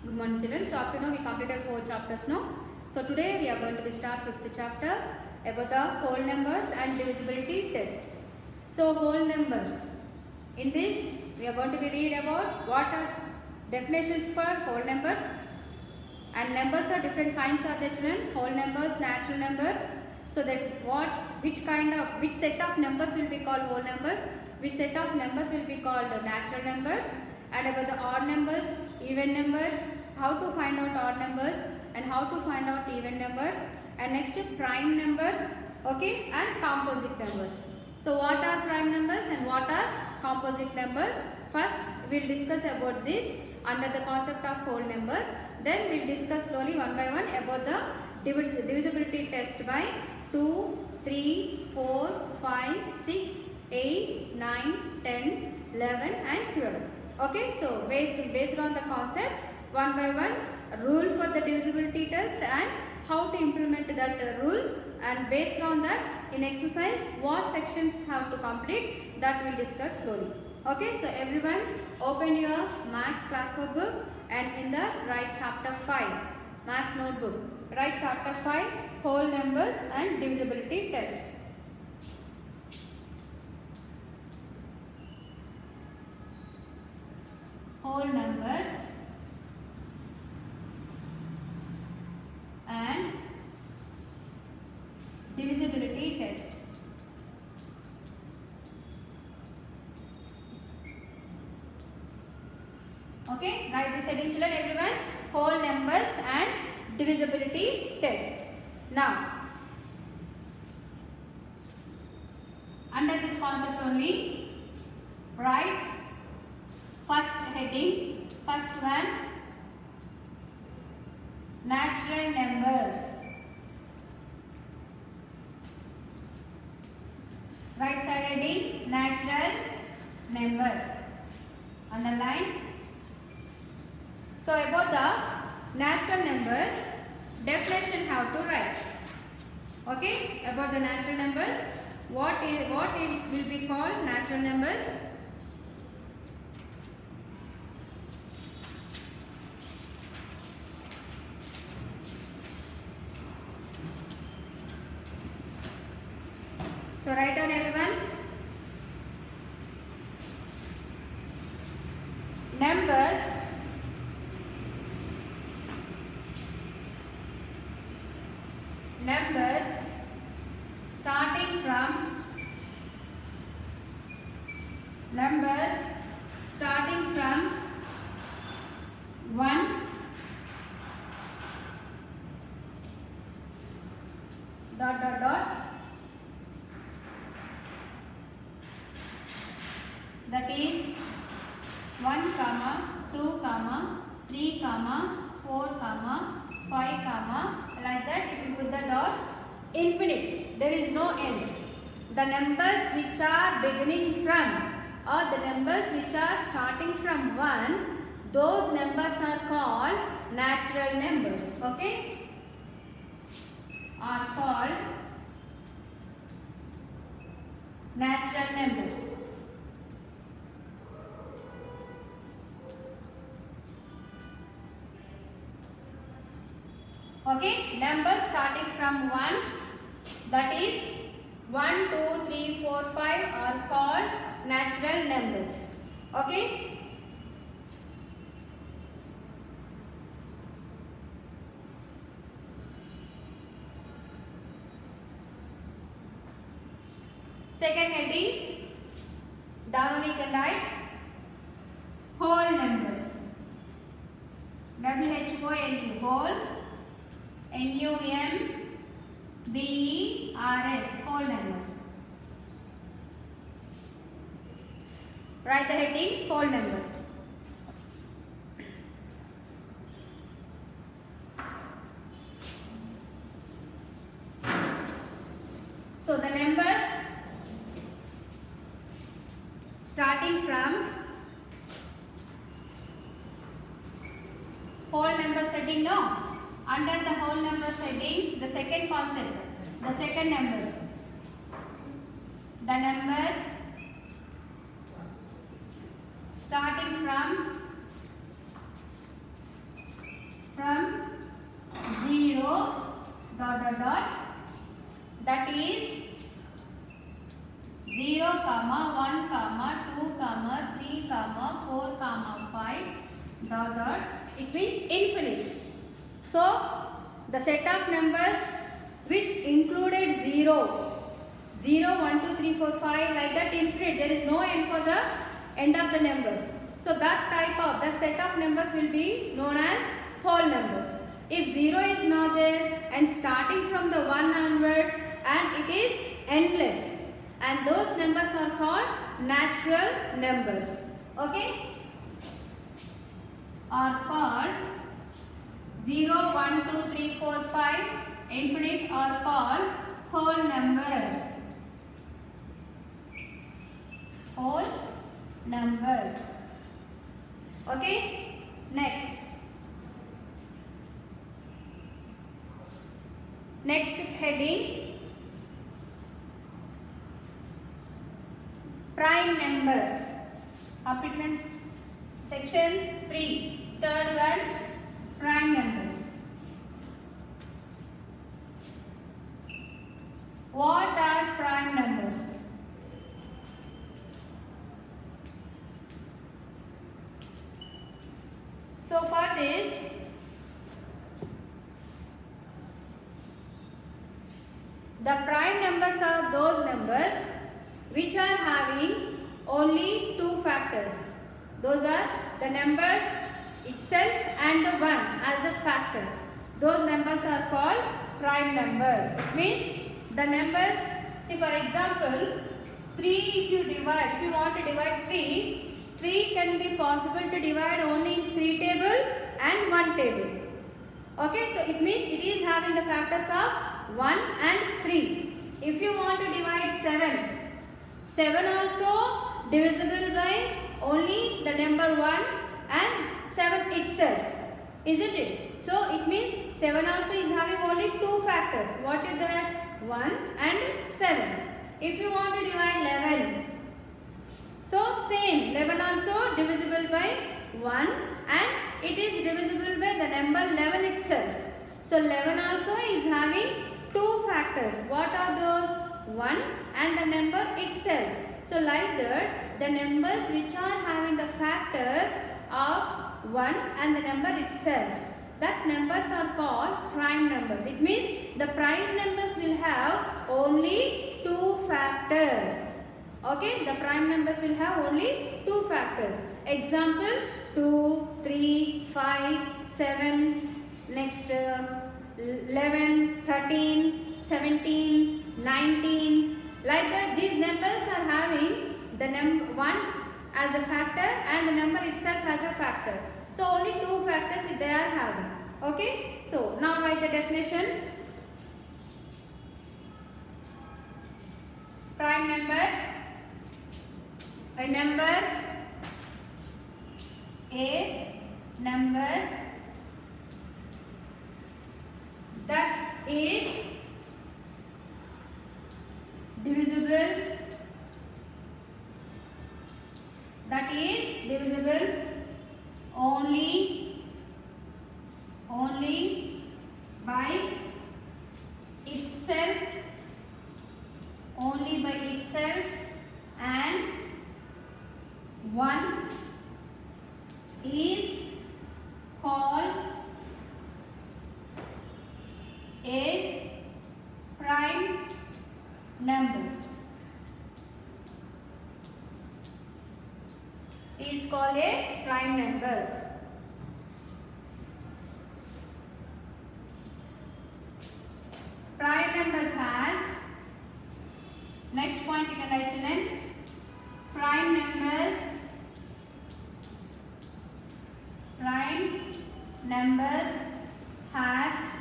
Good morning children. So up to now we completed 4 chapters now. So today we are going to be start 5th chapter about the whole numbers and divisibility test. So whole numbers. In this we are going to be read about what are definitions for whole numbers, and numbers are different kinds of the children. Whole numbers, natural numbers. So that which set of numbers will be called whole numbers, which set of numbers will be called natural numbers, and about the odd numbers, even numbers, how to find out odd numbers and how to find out even numbers, and next prime numbers, okay, and composite numbers. So what are prime numbers and what are composite numbers? First we will discuss about this under the concept of whole numbers. Then we will discuss slowly one by one about the divisibility test by 2, 3, 4, 5, 6, 8, 9, 10, 11 and 12. Okay, so based on the concept, one by one rule for the divisibility test and how to implement that rule, and based on that in exercise what sections have to complete, that we will discuss slowly. Okay, so everyone open your maths classwork book and in the write chapter 5 maths notebook, write chapter 5 whole numbers and divisibility test. Whole numbers and divisibility test. Okay, write this heading children everyone, whole numbers and divisibility test. Now under this concept only write first heading, first one, natural numbers. Right side heading, natural numbers. Underline. So about the natural numbers, definition how to write. Okay, about the natural numbers, what will be called natural numbers? So write down everyone. Numbers starting from 1 dot dot dot, that is 1 comma 2 comma 3 comma 4 comma 5 comma, like that. If you put the dots, infinite, there is no end. The numbers which are beginning from or the numbers which are starting from 1, those numbers are called natural numbers. Okay, are called natural numbers. Okay, numbers starting from 1, that is 1, 2, 3, 4, 5 are called natural numbers. Okay. Second heading, down only you can write whole numbers. WHOLE, whole, NUMBERS, whole numbers. Write the heading whole numbers. So the numbers starting from whole numbers heading, no. Under the whole numbers heading, the second concept, the second numbers. The numbers starting from dot dot, it means infinite. So the set of numbers which included 0, 0, 1, 2, 3, 4, 5, like that infinite, there is no end for the end of the numbers. So that type of, that set of numbers will be known as whole numbers. If 0 is not there and starting from the 1 onwards and it is endless, and those numbers are called natural numbers. Okay? Are called 0, 1, 2, 3, 4, 5, infinite are called whole numbers. Whole numbers. Okay? Next. Next heading, prime numbers. Applicant section 3, third one, prime numbers. What are prime numbers? So for this, the prime numbers are those numbers which are having only two factors. Those are the number itself and the 1 as a factor. Those numbers are called prime numbers. It means the numbers, see for example, 3 if you want to divide 3 can be possible to divide only in 3 table and 1 table. Okay, so it means it is having the factors of 1 and 3. If you want to divide 7 also divisible by only the number 1 and 7 itself, isn't it? So it means 7 also is having only two factors. What is that? 1 and 7. If you want to divide 11, so same, 11 also divisible by 1 and it is divisible by the number 11 itself. So 11 also is having two factors. What are those? 1 and the number itself. So like that, the numbers which are having the factors of 1 and the number itself, that numbers are called prime numbers. It means the prime numbers will have only two factors. Okay, the prime numbers will have only two factors. Example, 2, 3, 5, 7, next 11, 13, 17, 19. Like that, these numbers are having the number 1 as a factor and the number itself as a factor. So only two factors they are having. Okay, so now write the definition. Prime numbers. A number that is divisible, only by itself, and 1 is called a prime numbers. Is called a prime numbers. Prime numbers has, next point you can write in, prime numbers has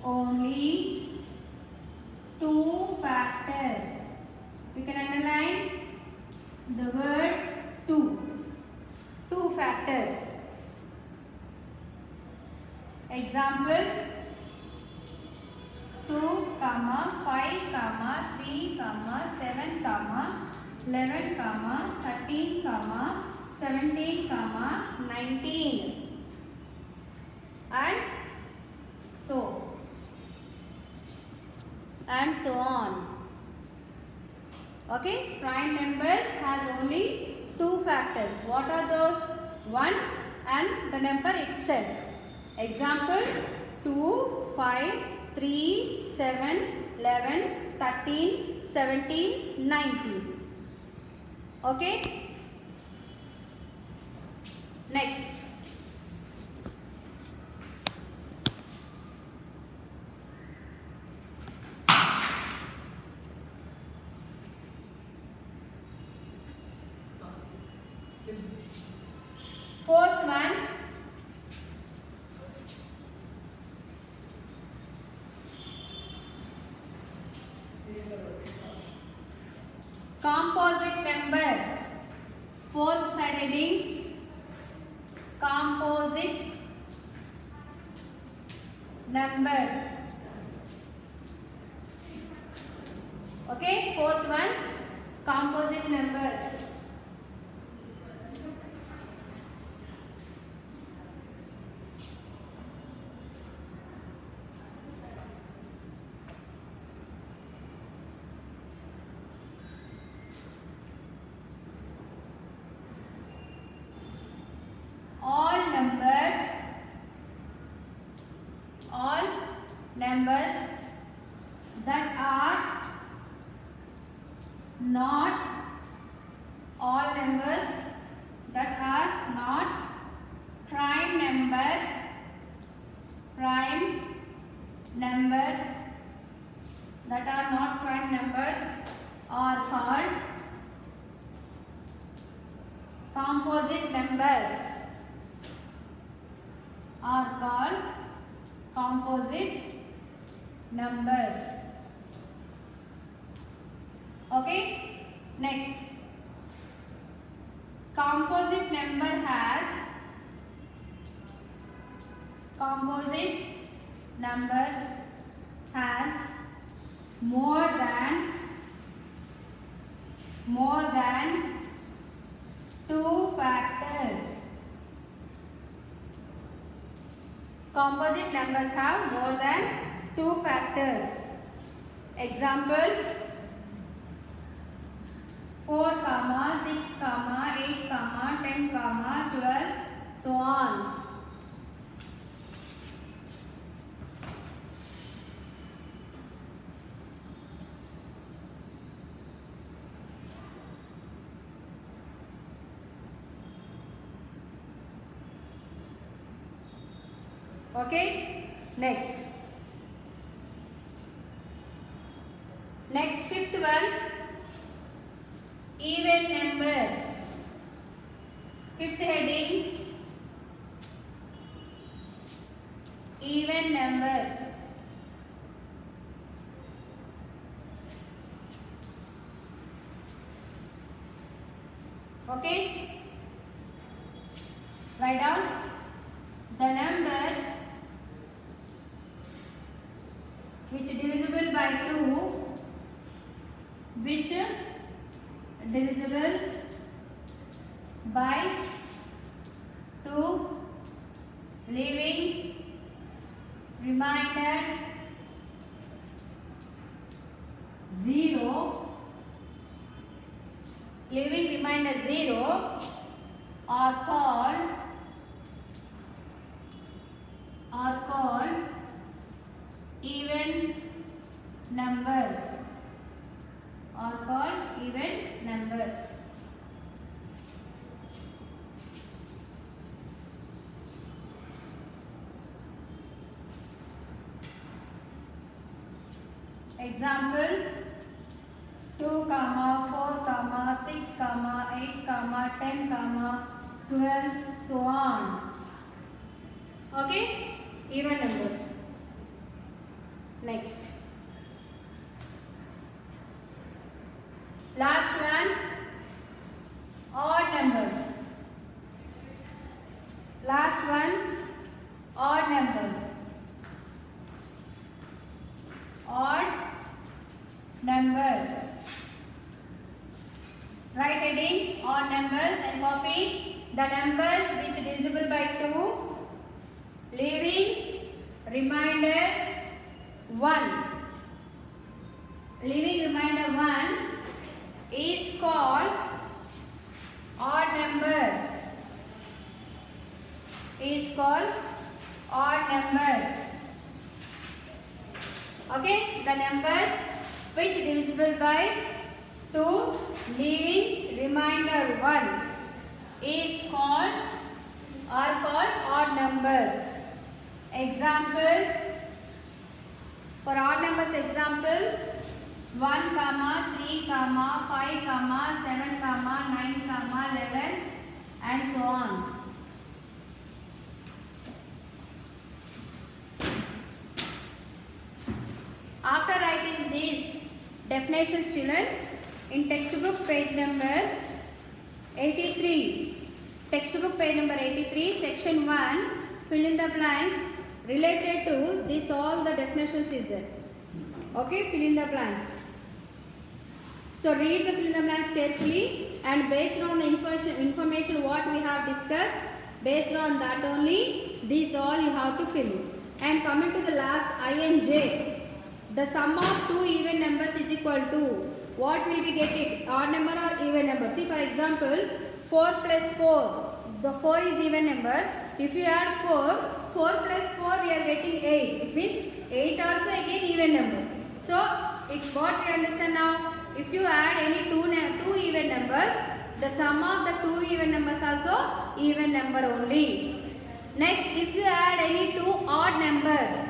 only two factors. We can underline the word two factors. Example, 2, 5, 3, 7, 11, 13, 17, 19, and so on. Okay, prime numbers has only two factors. What are those? 1 and the number itself. Example 2, 5, 3, 7, 11, 13, 17, 19. Okay. Next. Fourth one. Composite numbers. Fourth side heading. Composite numbers. Okay, fourth one, composite numbers. All numbers that are not prime numbers that are not prime numbers are called composite numbers. Okay, next. Composite numbers has more than 2 factors. Composite numbers have more than 2 factors. Example 4, 6, 8, 10, 12, so on. Okay, next fifth one, even numbers. Fifth heading, even numbers. Okay, write down the numbers which divisible by 2, leaving remainder 0, are called even numbers. Example 2, 4, 6, 8, 10, 12, so on. Okay, even numbers. Next, last one, odd numbers. Write heading odd numbers and copy the numbers which divisible by 2, leaving remainder 1. Is called odd numbers. is called odd numbers. Okay, the numbers which divisible by 2 leaving remainder 1 is called odd numbers. Example, for odd numbers example 1, 3, 5, 7, 9, 11 and so on. After writing these definitions, children, in textbook page number 83, textbook page number 83, section 1, fill in the blanks related to this, all the definitions is there. Okay, fill in the blanks. So read the fill in the blanks carefully, and based on the information what we have discussed, based on that only, these all you have to fill in. And coming to the last I and J. The sum of two even numbers is equal to, what will we get it? Odd number or even number? See, for example, 4 plus 4. The 4 is even number. If you add 4, 4 plus 4 we are getting 8. It means 8 also again even number. So, what we understand now? If you add any two even numbers, the sum of the two even numbers also even number only. Next, if you add any two odd numbers,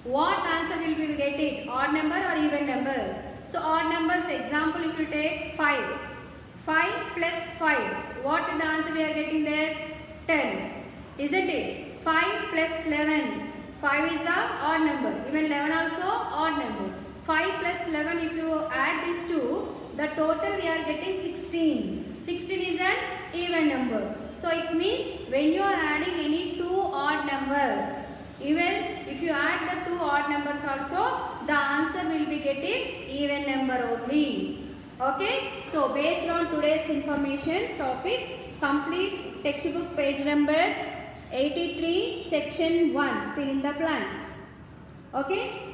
what answer will we get it? Odd number or even number? So odd numbers, example, if you take 5. 5 plus 5. What is the answer we are getting there? 10. Isn't it? 5 plus 11. 5 is the odd number. Even 11 also odd number. 5 plus 11, if you add these two, the total we are getting 16. 16 is an even number. So it means when you are adding any two odd numbers, even if you add the two odd numbers also, the answer will be getting even number only. Okay. So based on today's information topic, complete textbook page number 83, section 1. Fill in the blanks. Okay.